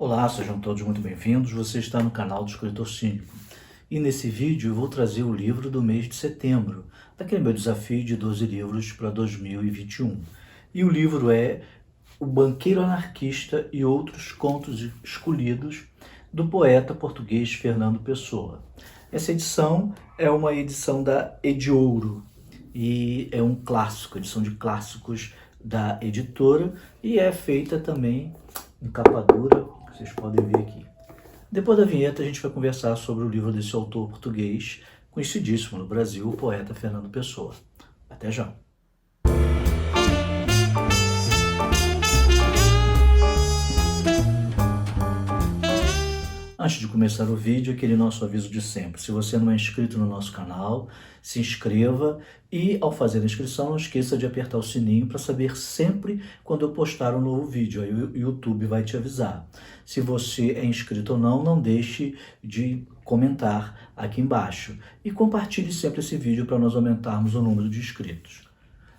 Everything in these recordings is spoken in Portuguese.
Olá, sejam todos muito bem-vindos. Você está no canal do Escritor Cínico. E nesse vídeo eu vou trazer o livro do mês de setembro, daquele meu desafio de 12 livros para 2021. E o livro é O Banqueiro Anarquista e Outros Contos Escolhidos, do poeta português Fernando Pessoa. Essa edição é uma edição da Ediouro e é um clássico, edição de clássicos da editora, e é feita também em capa dura, vocês podem ver aqui. Depois da vinheta a gente vai conversar sobre o livro desse autor português, conhecidíssimo no Brasil, o poeta Fernando Pessoa. Até já! Antes de começar o vídeo, aquele nosso aviso de sempre. Se você não é inscrito no nosso canal, se inscreva e, ao fazer a inscrição, não esqueça de apertar o sininho para saber sempre quando eu postar um novo vídeo. Aí o YouTube vai te avisar. Se você é inscrito ou não, não deixe de comentar aqui embaixo. E compartilhe sempre esse vídeo para nós aumentarmos o número de inscritos.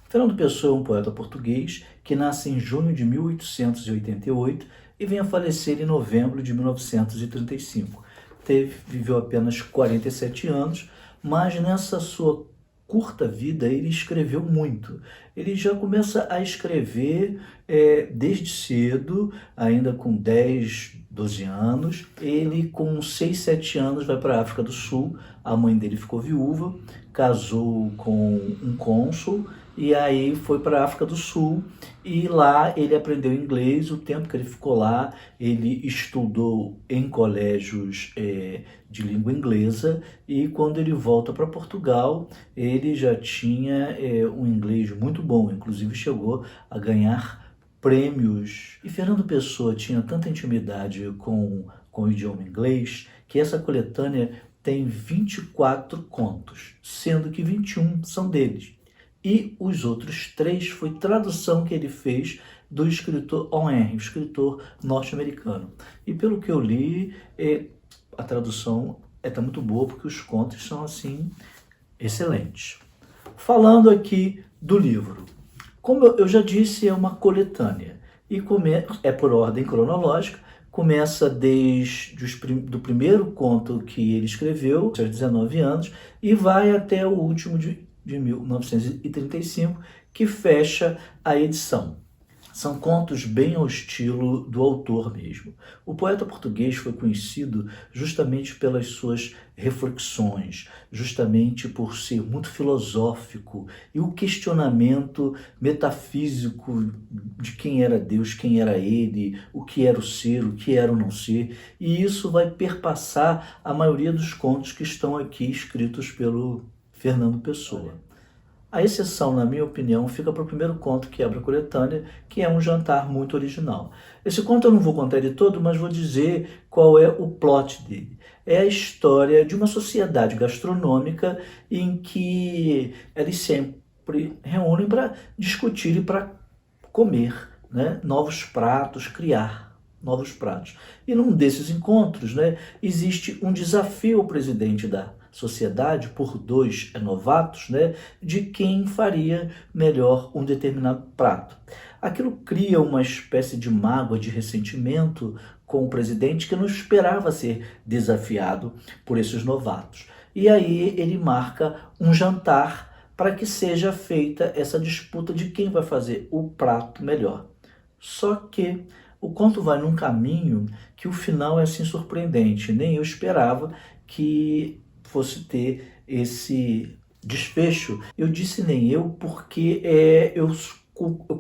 Fernando Pessoa é um poeta português que nasce em junho de 1888 e vem a falecer em novembro de 1935. Viveu apenas 47 anos, mas nessa sua curta vida ele escreveu muito. Ele já começa a escrever desde cedo, ainda com 10, 12 anos. Ele com 6, 7 anos vai para a África do Sul, a mãe dele ficou viúva, casou com um cônsul, e aí foi para a África do Sul e lá ele aprendeu inglês. O tempo que ele ficou lá, ele estudou em colégios de língua inglesa, e quando ele volta para Portugal, ele já tinha um inglês muito bom, inclusive chegou a ganhar prêmios. E Fernando Pessoa tinha tanta intimidade com o idioma inglês que essa coletânea tem 24 contos, sendo que 21 são deles. E os outros 3 foi tradução que ele fez do escritor Henry, escritor norte-americano. E pelo que eu li, a tradução está muito boa, porque os contos são, assim, excelentes. Falando aqui do livro, como eu já disse, é uma coletânea, e é por ordem cronológica. Começa desde do primeiro conto que ele escreveu, aos 19 anos, e vai até o último de 1935, que fecha a edição. São contos bem ao estilo do autor mesmo. O poeta português foi conhecido justamente pelas suas reflexões, justamente por ser muito filosófico, e o questionamento metafísico de quem era Deus, quem era ele, o que era o ser, o que era o não ser, e isso vai perpassar a maioria dos contos que estão aqui escritos pelo Fernando Pessoa. A exceção, na minha opinião, fica para o primeiro conto que abre a coletânea, que é Um Jantar muito original. Esse conto eu não vou contar ele todo, mas vou dizer qual é o plot dele. É a história de uma sociedade gastronômica em que eles sempre reúnem para discutir e para comer, né, novos pratos, criar novos pratos. E num desses encontros, existe um desafio ao presidente da sociedade, por 2 novatos, de quem faria melhor um determinado prato. Aquilo cria uma espécie de mágoa, de ressentimento com o presidente, que não esperava ser desafiado por esses novatos. E aí ele marca um jantar para que seja feita essa disputa de quem vai fazer o prato melhor. Só que o conto vai num caminho que o final é assim surpreendente. Nem eu esperava que fosse ter esse desfecho. Eu disse nem eu, porque eu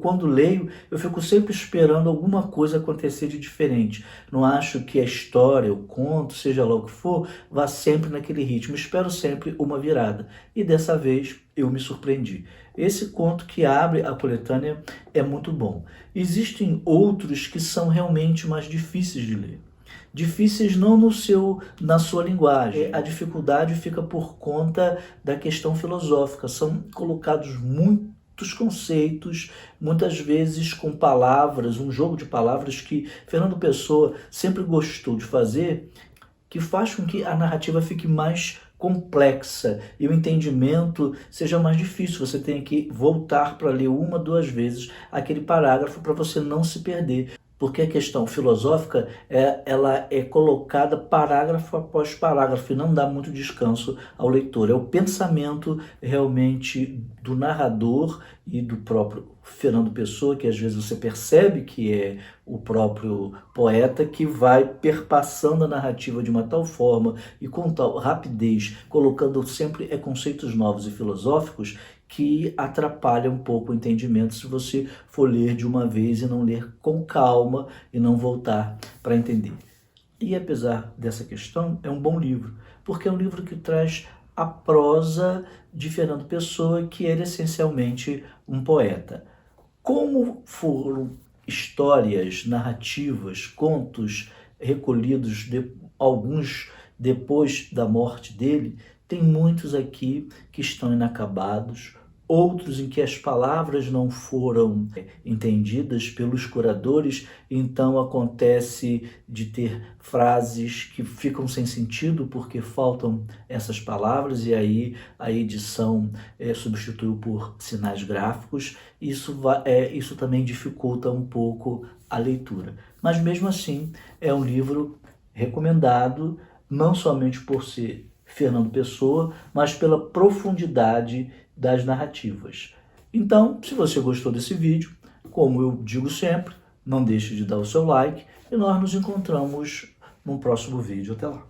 quando leio, eu fico sempre esperando alguma coisa acontecer de diferente. Não acho que a história, o conto, seja lá o que for, vá sempre naquele ritmo. Espero sempre uma virada. E dessa vez eu me surpreendi. Esse conto que abre a coletânea é muito bom. Existem outros que são realmente mais difíceis de ler. Difíceis não na sua linguagem. A dificuldade fica por conta da questão filosófica. São colocados muitos conceitos, muitas vezes com palavras, um jogo de palavras que Fernando Pessoa sempre gostou de fazer, que faz com que a narrativa fique mais complexa e o entendimento seja mais difícil. Você tem que voltar para ler 1, 2 vezes aquele parágrafo para você não se perder. porque a questão filosófica ela é colocada parágrafo após parágrafo e não dá muito descanso ao leitor. É o pensamento realmente do narrador e do próprio Fernando Pessoa, que às vezes você percebe que é o próprio poeta, que vai perpassando a narrativa de uma tal forma e com tal rapidez, colocando sempre conceitos novos e filosóficos, que atrapalha um pouco o entendimento se você for ler de uma vez e não ler com calma e não voltar para entender. E apesar dessa questão, é um bom livro, porque é um livro que traz a prosa de Fernando Pessoa, que era essencialmente um poeta. Como foram histórias, narrativas, contos recolhidos, alguns depois da morte dele, tem muitos aqui que estão inacabados, outros em que as palavras não foram entendidas pelos curadores, então acontece de ter frases que ficam sem sentido porque faltam essas palavras, e aí a edição substituiu por sinais gráficos. Isso também dificulta um pouco a leitura. Mas mesmo assim é um livro recomendado, não somente por ser Fernando Pessoa, mas pela profundidade das narrativas. Então, se você gostou desse vídeo, como eu digo sempre, não deixe de dar o seu like e nós nos encontramos num próximo vídeo. Até lá!